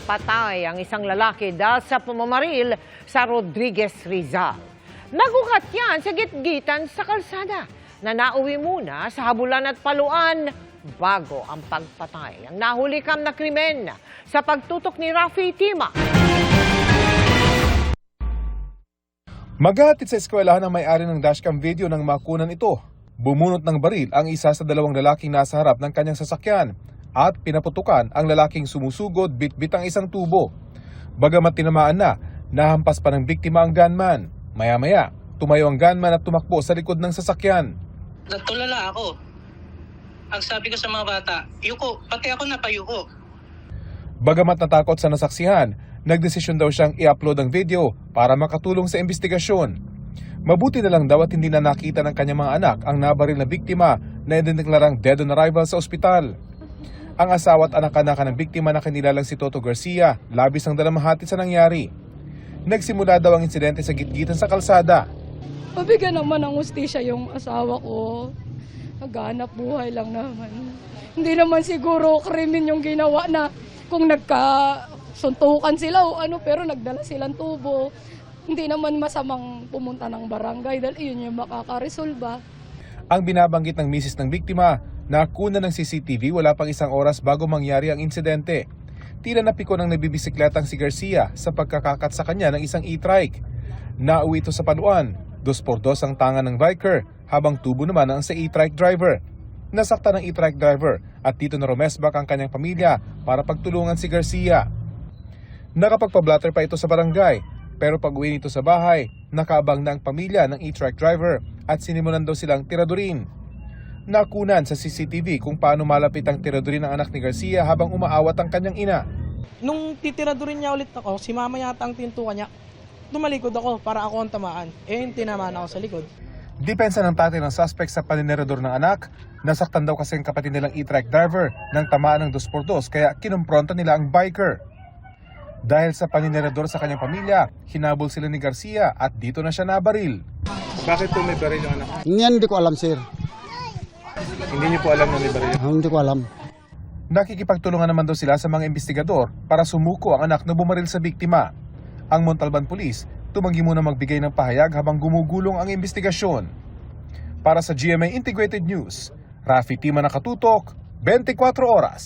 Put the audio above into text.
Napatay ang isang lalaki dahil sa pumamaril sa Rodriguez Rizal. Nagugat yan sa gitgitan sa kalsada na nauwi muna sa habulan at paluan bago ang pagpatay. Ang nahulikam na krimen sa pagtutok ni Rafi Tima. Maghahatid sa eskwelahan ang may-ari ng dashcam video ng makunan ito. Bumunot ng baril ang isa sa dalawang lalaking nasa harap ng kanyang sasakyan at pinaputukan ang lalaking sumusugod bit-bit ang isang tubo. Bagamat tinamaan na, nahampas pa ng biktima ang gunman. Maya-maya, tumayo ang gunman at tumakbo sa likod ng sasakyan. Natulala ako. Ang sabi ko sa mga bata, yuko, pati ako napayuko. Bagamat natakot sa nasaksihan, nagdesisyon daw siyang i-upload ang video para makatulong sa investigasyon. Mabuti na lang daw at hindi na nakita ng kanyang mga anak ang nabaril na biktima na idineklarang dead on arrival sa ospital. Ang asawa at anak-anak ng biktima na kinilalang si Toto Garcia, labis ang dalamhati sa nangyari. Nagsimula daw ang insidente sa gitgitan sa kalsada. Mabigyan naman ng hustisya yung asawa ko. Naghanap buhay lang naman. Hindi naman siguro krimen yung ginawa na kung nagkasuntukan sila o ano, pero nagdala silang tubo. Hindi naman masamang pumunta ng barangay dahil iyon yung makakaresolba. Ang binabanggit ng misis ng biktima, nakuna ng CCTV wala pang isang oras bago mangyari ang insidente. Tila napiko ng nabibisikletang si Garcia sa pagkakakat sa kanya ng isang e-trike. Nauwi ito sa paluan, 2x2 ang tangan ng biker, habang tubo naman ang sa e-trike driver. Nasakta ng e-trike driver at dito na rumesbak ang kanyang pamilya para pagtulungan si Garcia. Nakapagpa-blatter pa ito sa barangay, pero pag uwi nito sa bahay, nakaabang na ang pamilya ng e-trike driver at sinimulan daw silang tiradurin. Nakunan sa CCTV kung paano malapit ang tiradurin ng anak ni Garcia habang umaawat ang kanyang ina. Nung titiradurin niya ulit ako, si mama yata ang tintukan niya, tumalikod ako para ako ang tamaan. Tinamaan ako sa likod. Depensa ng tatay ng suspect sa paninerador ng anak, nasaktan daw kasi ang kapatid nilang e-trike driver ng tamaan ng 2x2 kaya kinumpronta nila ang biker. Dahil sa paninerador sa kanyang pamilya, hinabol sila ni Garcia at dito na siya nabaril. Bakit po may baril yung anak? Hindi ko alam, sir. Hindi niyo po alam na may baril. Hindi ko alam. Nakikipagtulungan naman daw sila sa mga investigador para sumuko ang anak na bumaril sa biktima. Ang Montalban Police tumanggi muna magbigay ng pahayag habang gumugulong ang investigasyon. Para sa GMA Integrated News, Rafi Tima, nakatutok, 24 oras.